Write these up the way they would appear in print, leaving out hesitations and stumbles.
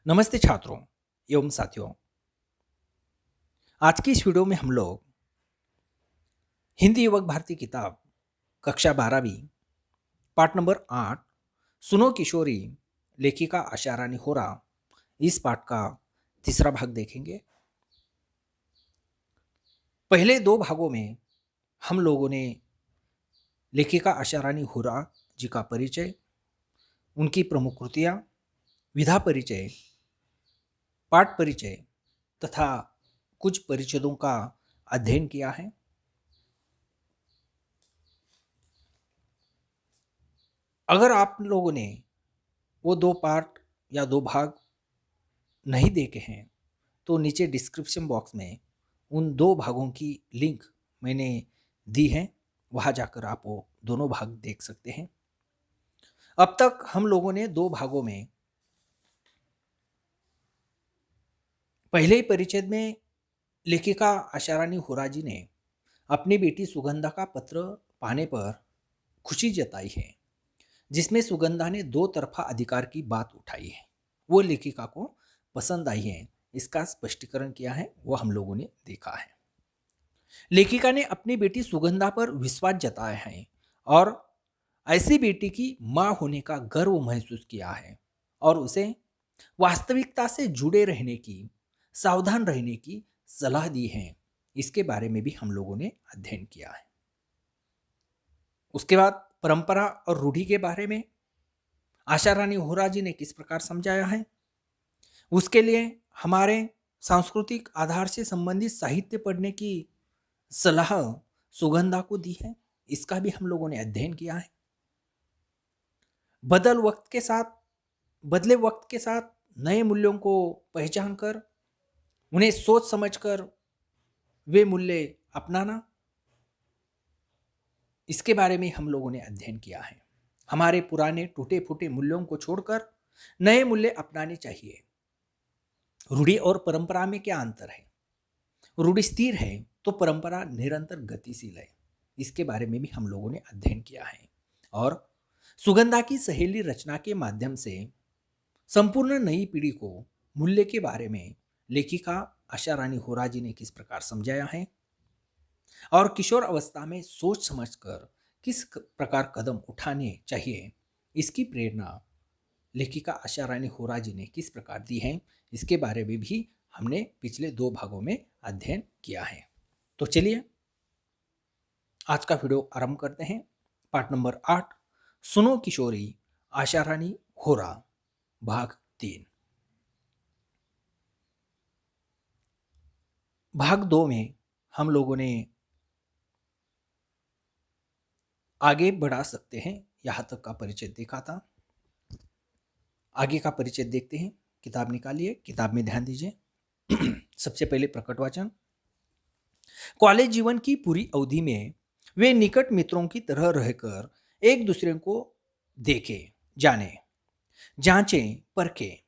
नमस्ते छात्रों एवं साथियों। आज की इस वीडियो में हम लोग हिंदी युवक भारती किताब कक्षा 12वीं पाठ नंबर 8 सुनो किशोरी लेखिका आशा रानी होरा इस पाठ का तीसरा भाग देखेंगे। पहले दो भागों में हम लोगों ने लेखिका आशा रानी होरा जी का परिचय, उनकी प्रमुख कृतियाँ, विधा परिचय, पाठ परिचय तथा कुछ परिच्छेदों का अध्ययन किया है। अगर आप लोगों ने वो दो पार्ट या दो भाग नहीं देखे हैं तो नीचे डिस्क्रिप्शन बॉक्स में उन दो भागों की लिंक मैंने दी है, वहाँ जाकर आप वो दोनों भाग देख सकते हैं। अब तक हम लोगों ने दो भागों में पहले ही परिच्छेद में लेखिका आशा रानी होरा जी ने अपनी बेटी सुगंधा का पत्र पाने पर खुशी जताई है, जिसमें सुगंधा ने दो तरफा अधिकार की बात उठाई है। वो लेखिका को पसंद आई है, इसका स्पष्टीकरण किया है, वो हम लोगों ने देखा है। लेखिका ने अपनी बेटी सुगंधा पर विश्वास जताया है और ऐसी बेटी की मां होने का गर्व महसूस किया है और उसे वास्तविकता से जुड़े रहने की, सावधान रहने की सलाह दी है। इसके बारे में भी हम लोगों ने अध्ययन किया है। उसके बाद परंपरा और रूढ़ी के बारे में आशा रानी होरा जी ने किस प्रकार समझाया है, उसके लिए हमारे सांस्कृतिक आधार से संबंधित साहित्य पढ़ने की सलाह सुगंधा को दी है, इसका भी हम लोगों ने अध्ययन किया है। बदले वक्त के साथ नए मूल्यों को पहचान कर उन्हें सोच समझकर वे मूल्य अपनाना, इसके बारे में हम लोगों ने अध्ययन किया है। हमारे पुराने टूटे फूटे मूल्यों को छोड़कर नए मूल्य अपनाने चाहिए। रूढ़ी और परंपरा में क्या अंतर है? रूढ़ी स्थिर है तो परंपरा निरंतर गतिशील है, इसके बारे में भी हम लोगों ने अध्ययन किया है। और सुगंधा की सहेली रचना के माध्यम से संपूर्ण नई पीढ़ी को मूल्य के बारे में लेखिका आशा रानी होरा जी ने किस प्रकार समझाया है और किशोर अवस्था में सोच समझकर किस प्रकार कदम उठाने चाहिए, इसकी प्रेरणा लेखिका आशा रानी होरा जी ने किस प्रकार दी है, इसके बारे में भी हमने पिछले दो भागों में अध्ययन किया है। तो चलिए आज का वीडियो आरंभ करते हैं। पाठ नंबर 8 सुनो किशोरी आशा रानी होरा भाग 3। भाग 2 में हम लोगों ने आगे बढ़ा सकते हैं, यहाँ तक का परिचय देखा था। आगे का परिचय देखते हैं। किताब निकालिए, किताब में ध्यान दीजिए। सबसे पहले प्रकट वाचन। कॉलेज जीवन की पूरी अवधि में वे निकट मित्रों की तरह रहकर एक दूसरे को देखे, जाने, जांचें, परखे,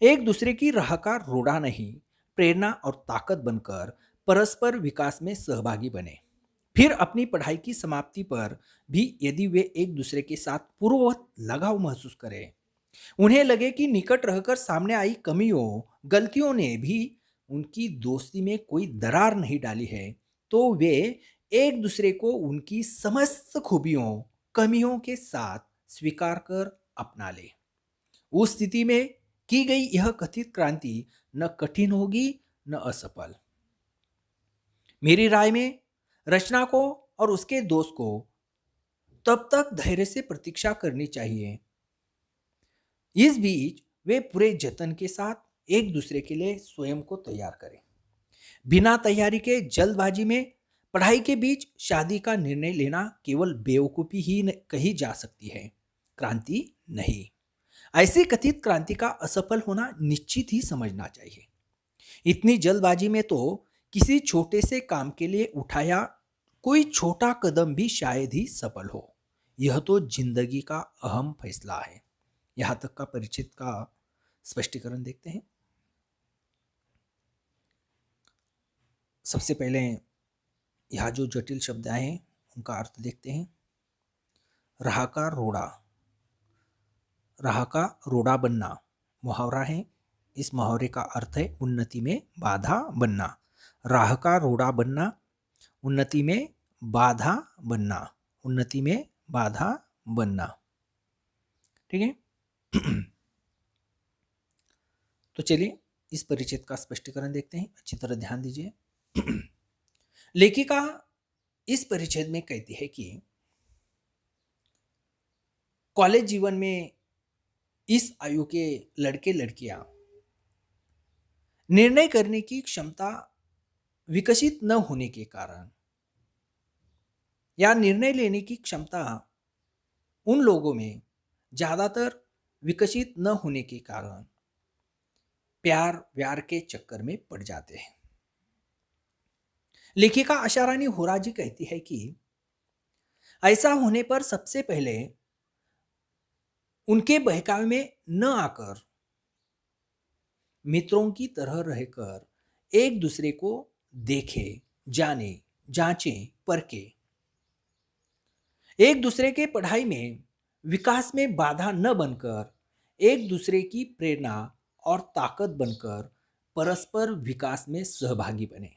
एक दूसरे की राह का रोड़ा नहीं, प्रेरणा और ताकत बनकर परस्पर विकास में सहभागी बने। फिर अपनी पढ़ाई की समाप्ति पर भी यदि वे एक दूसरे के साथ पूर्ववत लगाव महसूस करें, उन्हें लगे कि निकट रहकर सामने आई कमियों, गलतियों ने भी उनकी दोस्ती में कोई दरार नहीं डाली है, तो वे एक दूसरे को उनकी समस्त खूबियों, कमियों के साथ स्वीकार कर अपना ले। उस स्थिति में की गई यह कथित क्रांति न कठिन होगी न असफल। मेरी राय में रचना को और उसके दोस्त को तब तक धैर्य से प्रतीक्षा करनी चाहिए। इस बीच वे पूरे जतन के साथ एक दूसरे के लिए स्वयं को तैयार करें। बिना तैयारी के जल्दबाजी में पढ़ाई के बीच शादी का निर्णय लेना केवल बेवकूफी ही कही जा सकती है, क्रांति नहीं। ऐसी कथित क्रांति का असफल होना निश्चित ही समझना चाहिए। इतनी जल्दबाजी में तो किसी छोटे से काम के लिए उठाया कोई छोटा कदम भी शायद ही सफल हो। यह तो जिंदगी का अहम फैसला है। यहां तक का परिचित का स्पष्टीकरण देखते हैं। सबसे पहले यहाँ जो जटिल शब्द आए हैं उनका अर्थ देखते हैं। राह का रोड़ा, राह का रोड़ा बनना मुहावरा है, इस मुहावरे का अर्थ है उन्नति में बाधा बनना। राह का रोड़ा बनना, उन्नति में बाधा बनना, उन्नति में बाधा बनना। ठीक है। तो चलिए इस परिच्छेद का स्पष्टीकरण देखते हैं, अच्छी तरह ध्यान दीजिए। लेखिका इस परिच्छेद में कहती है कि कॉलेज जीवन में इस आयु के लड़के लड़कियां निर्णय करने की क्षमता विकसित न होने के कारण या निर्णय लेने की क्षमता उन लोगों में ज्यादातर विकसित न होने के कारण प्यार व्यार के चक्कर में पड़ जाते हैं। लेखिका आशा रानी होराजी कहती है कि ऐसा होने पर सबसे पहले उनके बहकावे में न आकर मित्रों की तरह रहकर एक दूसरे को देखे, जाने, जांचे, परखे, एक दूसरे के पढ़ाई में विकास में बाधा न बनकर एक दूसरे की प्रेरणा और ताकत बनकर परस्पर विकास में सहभागी बने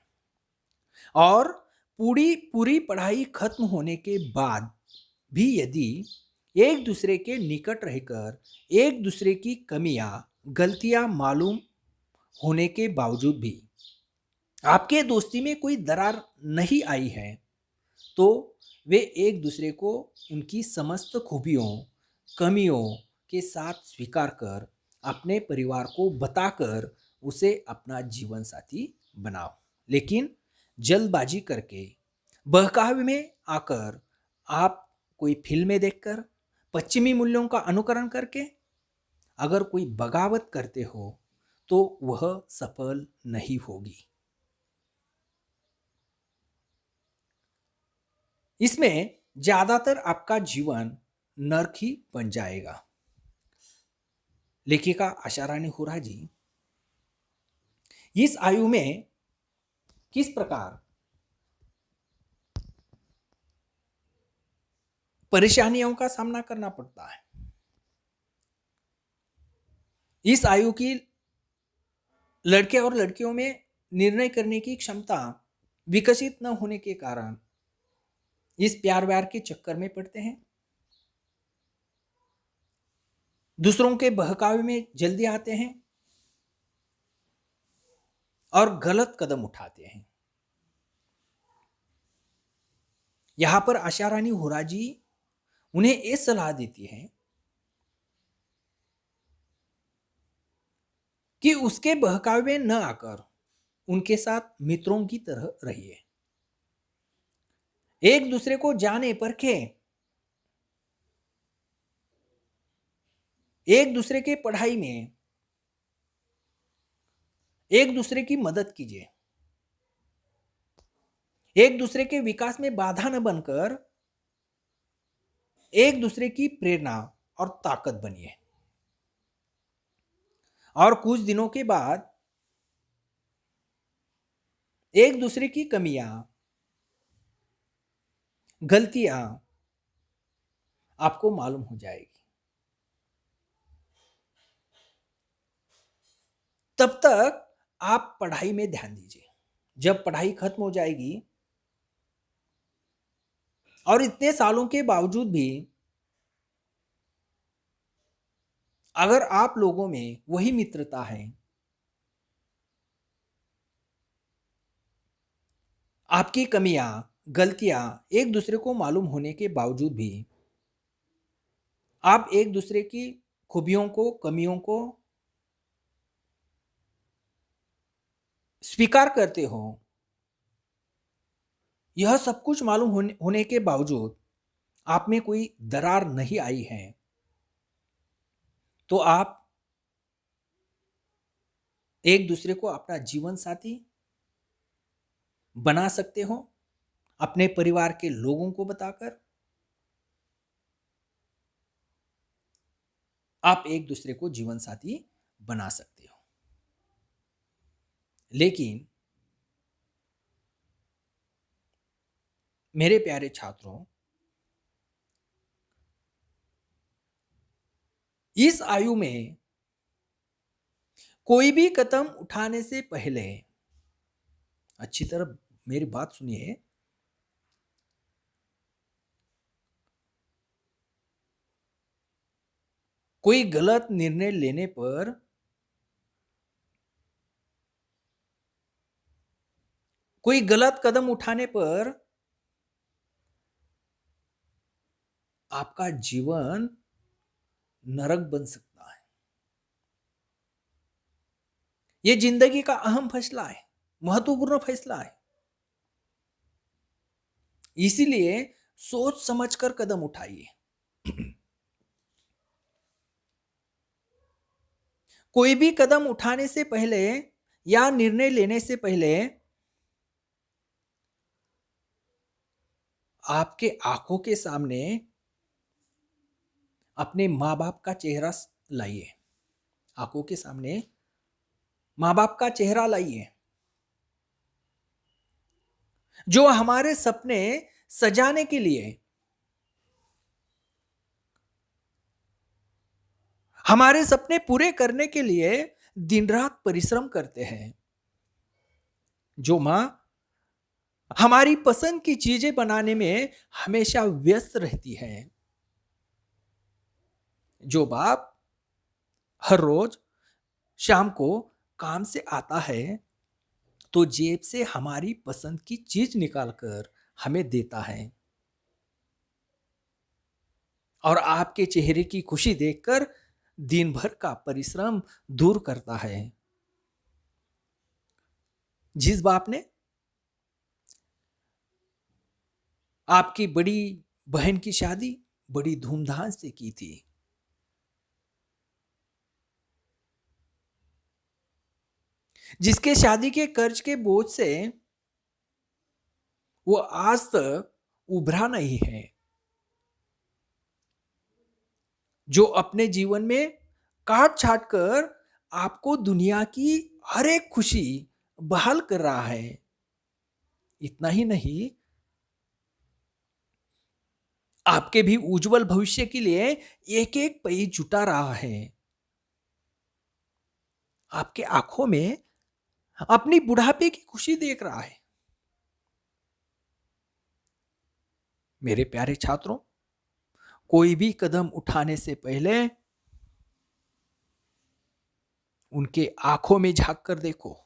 और पूरी पूरी पढ़ाई खत्म होने के बाद भी यदि एक दूसरे के निकट रहकर एक दूसरे की कमियां गलतियां मालूम होने के बावजूद भी आपके दोस्ती में कोई दरार नहीं आई है, तो वे एक दूसरे को उनकी समस्त खूबियों कमियों के साथ स्वीकार कर अपने परिवार को बताकर उसे अपना जीवन साथी बनाओ। लेकिन जल्दबाजी करके बहकावे में आकर आप कोई फिल्में देखकर पश्चिमी मूल्यों का अनुकरण करके अगर कोई बगावत करते हो तो वह सफल नहीं होगी। इसमें ज्यादातर आपका जीवन नर्क ही बन जाएगा। लेखिका आशा रानी होराजी इस आयु में किस प्रकार परेशानियों का सामना करना पड़ता है, इस आयु की लड़के और लड़कियों में निर्णय करने की क्षमता विकसित न होने के कारण इस प्यार व्यार के चक्कर में पड़ते हैं, दूसरों के बहकावे में जल्दी आते हैं और गलत कदम उठाते हैं। यहां पर आशा रानी होराजी उन्हें यह सलाह देती है कि उसके बहकावे में न आकर उनके साथ मित्रों की तरह रहिए, एक दूसरे को जाने परखे, एक दूसरे के पढ़ाई में एक दूसरे की मदद कीजिए, एक दूसरे के विकास में बाधा न बनकर एक दूसरे की प्रेरणा और ताकत बनिए और कुछ दिनों के बाद एक दूसरे की कमियां गलतियां आपको मालूम हो जाएगी। तब तक आप पढ़ाई में ध्यान दीजिए। जब पढ़ाई खत्म हो जाएगी और इतने सालों के बावजूद भी अगर आप लोगों में वही मित्रता है, आपकी कमियां गलतियां एक दूसरे को मालूम होने के बावजूद भी आप एक दूसरे की खूबियों को कमियों को स्वीकार करते हो, यह सब कुछ मालूम होने के बावजूद आप में कोई दरार नहीं आई है, तो आप एक दूसरे को अपना जीवन साथी बना सकते हो अपने परिवार के लोगों को बताकर। आप एक दूसरे को जीवन साथी बना सकते हो। लेकिन मेरे प्यारे छात्रों, इस आयु में कोई भी कदम उठाने से पहले, अच्छी तरह मेरी बात सुनिए, कोई गलत निर्णय लेने पर, कोई गलत कदम उठाने पर आपका जीवन नरक बन सकता है। यह जिंदगी का अहम फैसला है, महत्वपूर्ण फैसला है। इसीलिए सोच समझकर कदम उठाइए। कोई भी कदम उठाने से पहले या निर्णय लेने से पहले आपके आंखों के सामने अपने माँ बाप का चेहरा लाइए। आंखों के सामने माँ बाप का चेहरा लाइए, जो हमारे सपने सजाने के लिए, हमारे सपने पूरे करने के लिए दिन रात परिश्रम करते हैं। जो माँ हमारी पसंद की चीजें बनाने में हमेशा व्यस्त रहती है। जो बाप हर रोज शाम को काम से आता है तो जेब से हमारी पसंद की चीज निकालकर हमें देता है, और आपके चेहरे की खुशी देखकर दिन भर का परिश्रम दूर करता है। जिस बाप ने आपकी बड़ी बहन की शादी बड़ी धूमधाम से की थी, जिसके शादी के कर्ज के बोझ से वो आज तक उभरा नहीं है, जो अपने जीवन में काट छाट कर आपको दुनिया की हर एक खुशी बहाल कर रहा है। इतना ही नहीं, आपके भी उज्जवल भविष्य के लिए एक एक पैसा जुटा रहा है। आपके आंखों में अपनी बुढ़ापे की खुशी देख रहा है। मेरे प्यारे छात्रों, कोई भी कदम उठाने से पहले उनके आंखों में झांक कर देखो।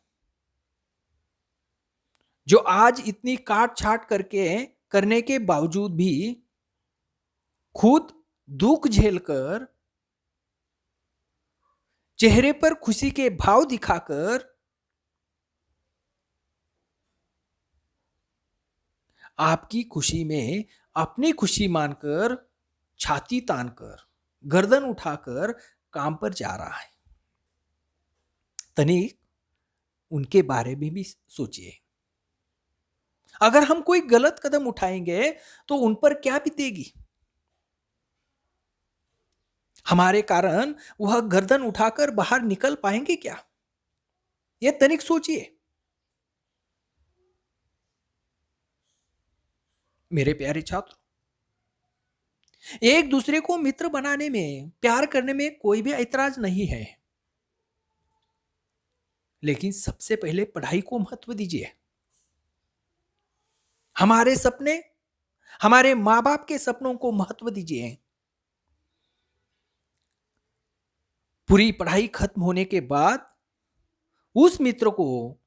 जो आज इतनी काट छाट करने के बावजूद भी खुद दुख झेलकर चेहरे पर खुशी के भाव दिखाकर आपकी खुशी में अपनी खुशी मानकर छाती तानकर गर्दन उठाकर काम पर जा रहा है, तनिक उनके बारे में भी सोचिए। अगर हम कोई गलत कदम उठाएंगे तो उन पर क्या बीतेगी? हमारे कारण वह गर्दन उठाकर बाहर निकल पाएंगे क्या? यह तनिक सोचिए। मेरे प्यारे छात्र, एक दूसरे को मित्र बनाने में, प्यार करने में कोई भी ऐतराज नहीं है, लेकिन सबसे पहले पढ़ाई को महत्व दीजिए। हमारे सपने, हमारे मां बाप के सपनों को महत्व दीजिए। पूरी पढ़ाई खत्म होने के बाद उस मित्र को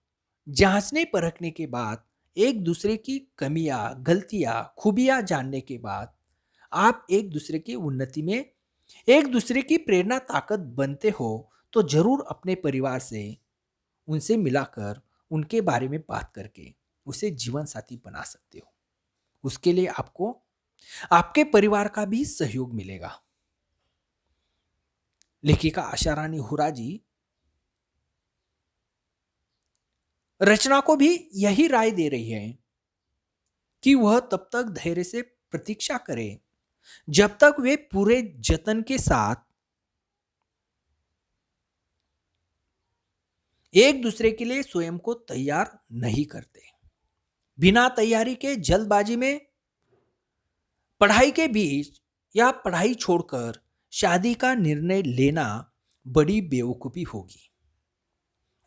जांचने परखने के बाद, एक दूसरे की कमियां, गलतियां, खूबियां जानने के बाद आप एक दूसरे की उन्नति में, एक दूसरे की प्रेरणा ताकत बनते हो, तो जरूर अपने परिवार से उनसे मिलाकर उनके बारे में बात करके उसे जीवन साथी बना सकते हो। उसके लिए आपको आपके परिवार का भी सहयोग मिलेगा। लेखिका आशा रानी हुरा जी रचना को भी यही राय दे रही है कि वह तब तक धैर्य से प्रतीक्षा करे जब तक वे पूरे जतन के साथ एक दूसरे के लिए स्वयं को तैयार नहीं करते। बिना तैयारी के जल्दबाजी में पढ़ाई के बीच या पढ़ाई छोड़कर शादी का निर्णय लेना बड़ी बेवकूफी होगी।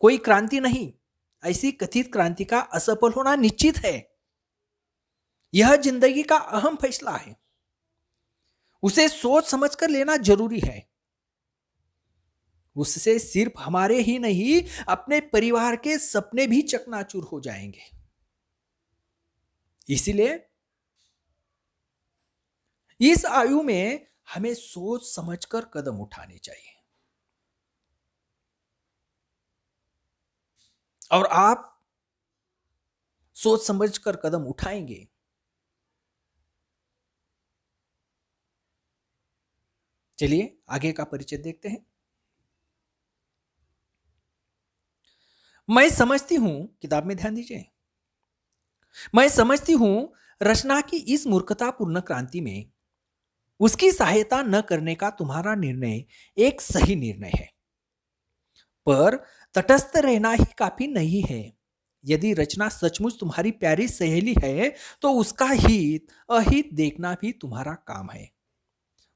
कोई क्रांति नहीं, ऐसी कथित क्रांति का असफल होना निश्चित है। यह जिंदगी का अहम फैसला है, उसे सोच समझकर लेना जरूरी है। उससे सिर्फ हमारे ही नहीं, अपने परिवार के सपने भी चकनाचूर हो जाएंगे। इसीलिए इस आयु में हमें सोच समझकर कदम उठाने चाहिए। और आप सोच समझकर कदम उठाएंगे, चलिए आगे का परिचय देखते हैं। मैं समझती हूं, किताब में ध्यान दीजिए, मैं समझती हूं रचना की इस मूर्खतापूर्ण क्रांति में उसकी सहायता न करने का तुम्हारा निर्णय एक सही निर्णय है, पर तटस्थ रहना ही काफी नहीं है। यदि रचना सचमुच तुम्हारी प्यारी सहेली है तो उसका हित अहित देखना भी तुम्हारा काम है,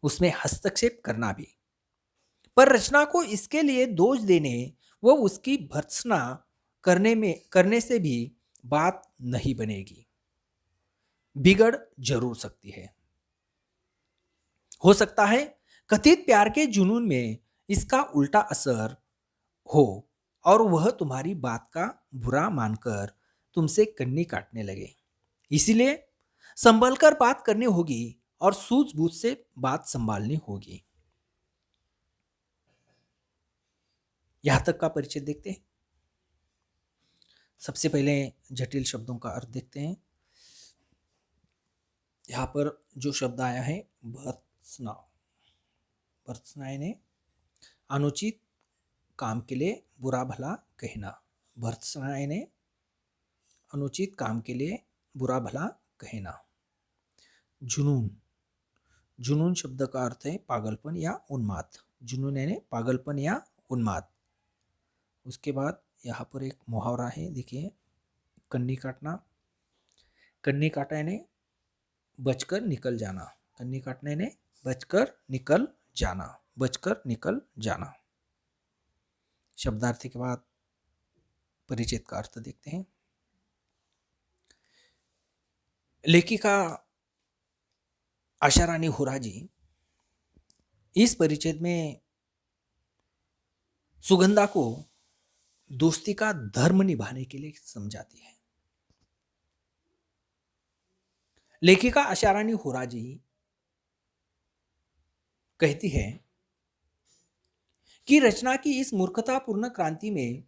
उसमें हस्तक्षेप करना भी। पर रचना को इसके लिए दोष देने व उसकी भर्त्सना करने से भी बात नहीं बनेगी, बिगड़ जरूर सकती है। हो सकता है कथित प्यार के जुनून में इसका उल्टा असर हो और वह तुम्हारी बात का बुरा मानकर तुमसे कन्नी काटने लगे। इसीलिए संभल कर बात करनी होगी और सूझबूझ से बात संभालनी होगी। यहां तक का परिचय देखते हैं। सबसे पहले जटिल शब्दों का अर्थ देखते हैं। यहां पर जो शब्द आया है भर्त्सना, भर्त्सना यानी अनुचित काम के लिए बुरा भला कहना। भर्त्सना यानी अनुचित काम के लिए बुरा भला कहना। जुनून, जुनून शब्द का अर्थ है पागलपन या उन्माद। जुनून यानी पागलपन या उन्माद। उसके बाद यहाँ पर एक मुहावरा है, देखिए, कन्नी काटना। कन्नी काटा यानी बचकर निकल जाना। कन्नी काटना यानी बचकर निकल जाना, बचकर निकल जाना। शब्दार्थी के बाद परिचित का अर्थ देखते हैं। लेखिका आशा रानी होरा जी इस परिच्छेद में सुगंधा को दोस्ती का धर्म निभाने के लिए समझाती है। लेखिका आशा रानी होरा जी कहती है कि रचना की इस मूर्खतापूर्ण क्रांति में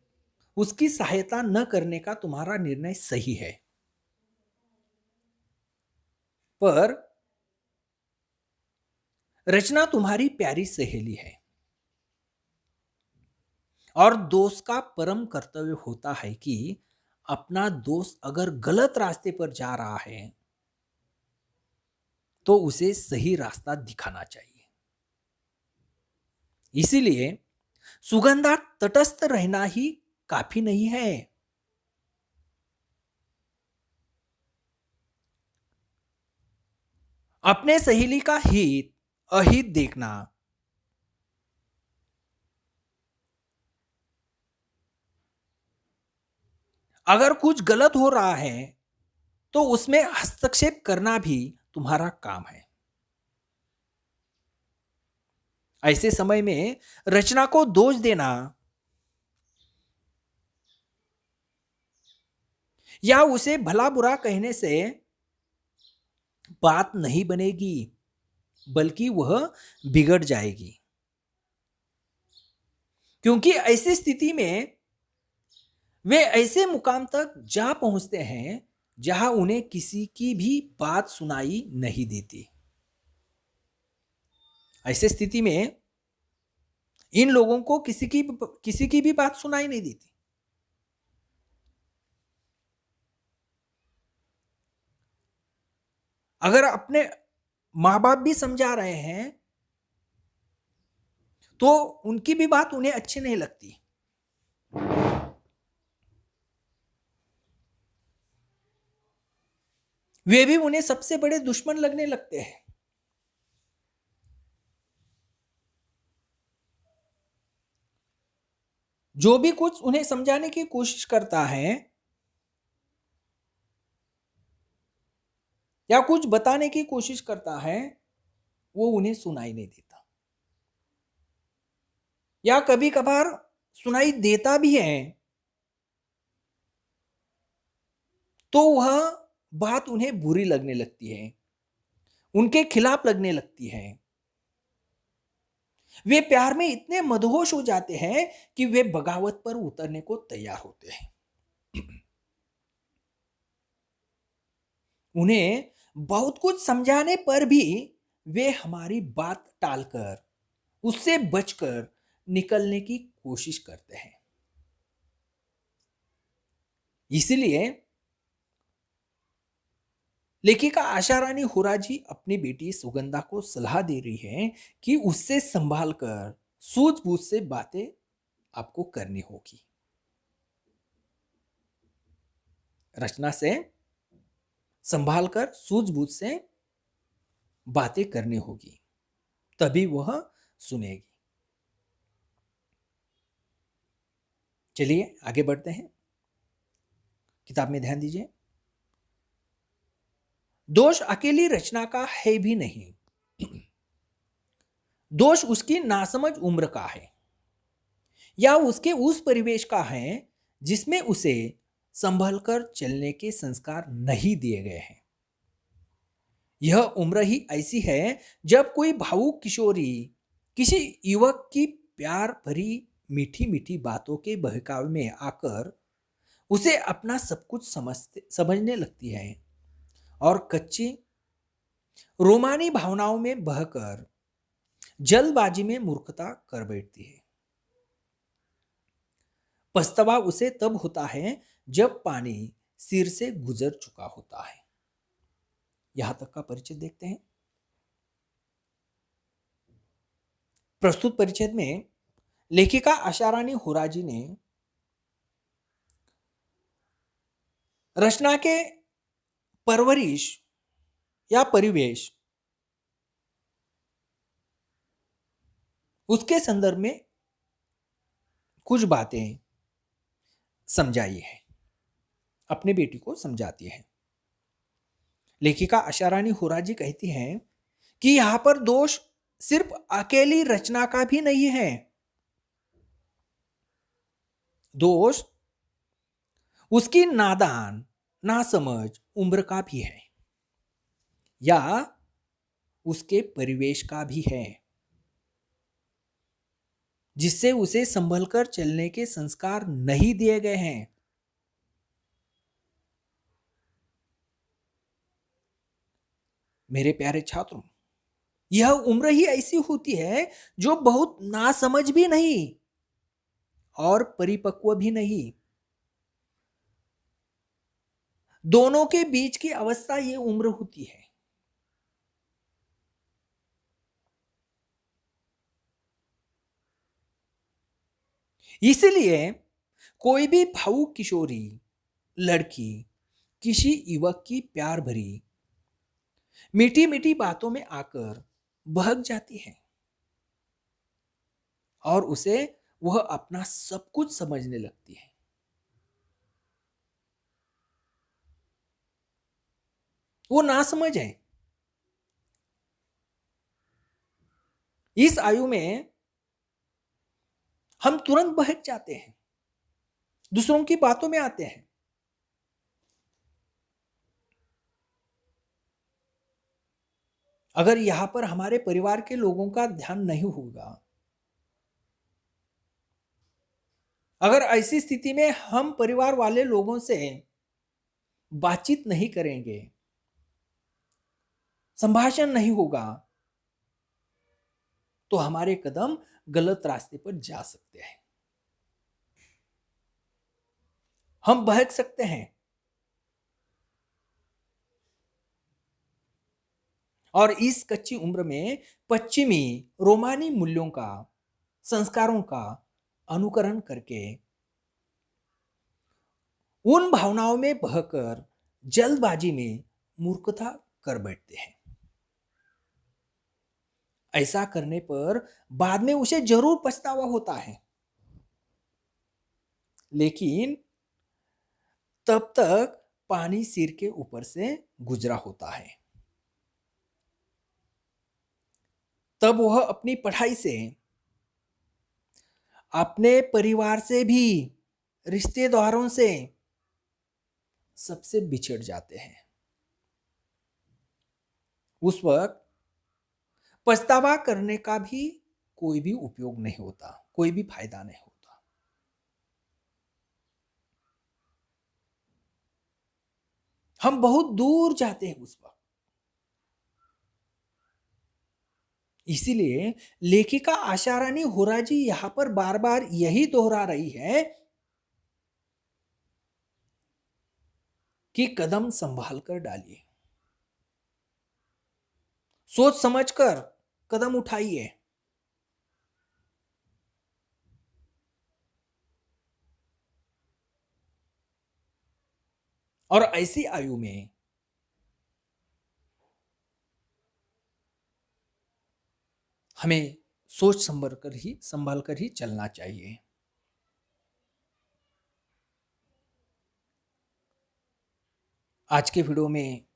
उसकी सहायता न करने का तुम्हारा निर्णय सही है, पर रचना तुम्हारी प्यारी सहेली है और दोस्त का परम कर्तव्य होता है कि अपना दोस्त अगर गलत रास्ते पर जा रहा है तो उसे सही रास्ता दिखाना चाहिए। इसीलिए सुगंधा तटस्थ रहना ही काफी नहीं है। अपने सहेली का हित अहित देखना, अगर कुछ गलत हो रहा है तो उसमें हस्तक्षेप करना भी तुम्हारा काम है। ऐसे समय में रचना को दोष देना या उसे भला बुरा कहने से बात नहीं बनेगी, बल्कि वह बिगड़ जाएगी। क्योंकि ऐसी स्थिति में वे ऐसे मुकाम तक जा पहुंचते हैं जहां उन्हें किसी की भी बात सुनाई नहीं देती। ऐसे स्थिति में इन लोगों को किसी की भी बात सुनाई नहीं देती। अगर अपने मां बाप भी समझा रहे हैं तो उनकी भी बात उन्हें अच्छी नहीं लगती। वे भी उन्हें सबसे बड़े दुश्मन लगने लगते हैं। जो भी कुछ उन्हें समझाने की कोशिश करता है या कुछ बताने की कोशिश करता है, वो उन्हें सुनाई नहीं देता, या कभी कभार सुनाई देता भी है तो वह बात उन्हें बुरी लगने लगती है, उनके खिलाफ लगने लगती है। वे प्यार में इतने मदहोश हो जाते हैं कि वे बगावत पर उतरने को तैयार होते हैं। उन्हें बहुत कुछ समझाने पर भी वे हमारी बात टालकर, उससे बचकर निकलने की कोशिश करते हैं। इसलिए लेखिका आशा रानी होराजी अपनी बेटी सुगंधा को सलाह दे रही है कि उससे संभाल कर, सूझबूझ से बातें आपको करनी होगी। रचना से संभाल कर, सूझबूझ से बातें करनी होगी, तभी वह सुनेगी। चलिए आगे बढ़ते हैं। किताब में ध्यान दीजिए। दोष अकेली रचना का है भी नहीं, दोष उसकी नासमझ उम्र का है, या उसके उस परिवेश का है जिसमें उसे संभल कर चलने के संस्कार नहीं दिए गए हैं। यह उम्र ही ऐसी है जब कोई भावुक किशोरी किसी युवक की प्यार भरी मीठी मीठी बातों के बहकावे में आकर उसे अपना सब कुछ समझने लगती है, और कच्ची रोमानी भावनाओं में बहकर जल्दबाजी में मूर्खता कर बैठती है। पछतावा उसे तब होता है जब पानी सिर से गुजर चुका होता है। यहां तक का परिचय देखते हैं। प्रस्तुत परिचय में लेखिका आशारानी होराजी ने रचना के परवरिश या परिवेश, उसके संदर्भ में कुछ बातें समझाई है, अपनी बेटी को समझाती है। लेखिका आशारानी होराजी कहती हैं कि यहां पर दोष सिर्फ अकेली रचना का भी नहीं है, दोष उसकी नादान नासमझ उम्र का भी है, या उसके परिवेश का भी है, जिससे उसे संभलकर चलने के संस्कार नहीं दिए गए हैं। मेरे प्यारे छात्रों, यह उम्र ही ऐसी होती है जो बहुत नासमझ भी नहीं और परिपक्व भी नहीं, दोनों के बीच की अवस्था ये उम्र होती है। इसलिए कोई भी भावुक किशोरी लड़की किसी युवक की प्यार भरी मीठी मीठी बातों में आकर बहक जाती है, और उसे वह अपना सब कुछ समझने लगती है। वो नासमझ है। इस आयु में हम तुरंत बहक जाते हैं, दूसरों की बातों में आते हैं। अगर यहां पर हमारे परिवार के लोगों का ध्यान नहीं होगा, अगर ऐसी स्थिति में हम परिवार वाले लोगों से बातचीत नहीं करेंगे, संभाषण नहीं होगा, तो हमारे कदम गलत रास्ते पर जा सकते हैं, हम बहक सकते हैं। और इस कच्ची उम्र में पश्चिमी रोमानी मूल्यों का, संस्कारों का अनुकरण करके उन भावनाओं में बहकर जल्दबाजी में मूर्खता कर बैठते हैं। ऐसा करने पर बाद में उसे जरूर पछतावा होता है। लेकिन तब तक पानी सिर के ऊपर से गुजरा होता है। तब वह अपनी पढ़ाई से, अपने परिवार से भी, रिश्तेदारों से, सबसे बिछड़ जाते हैं। उस वक्त पछतावा करने का भी कोई भी उपयोग नहीं होता, कोई भी फायदा नहीं होता। हम बहुत दूर जाते हैं उस वक्त। इसीलिए लेखिका आशा रानी होरा जी यहां पर बार बार यही दोहरा रही है कि कदम संभाल कर डालिए, सोच समझकर कदम उठाइए। और ऐसी आयु में हमें सोच संभाल कर ही चलना चाहिए। आज के वीडियो में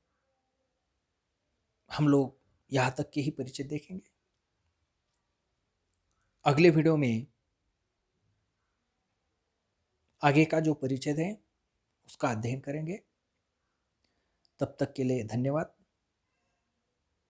हम लोग यहां तक के ही परिचय देखेंगे। अगले वीडियो में आगे का जो परिचय है उसका अध्ययन करेंगे। तब तक के लिए धन्यवाद।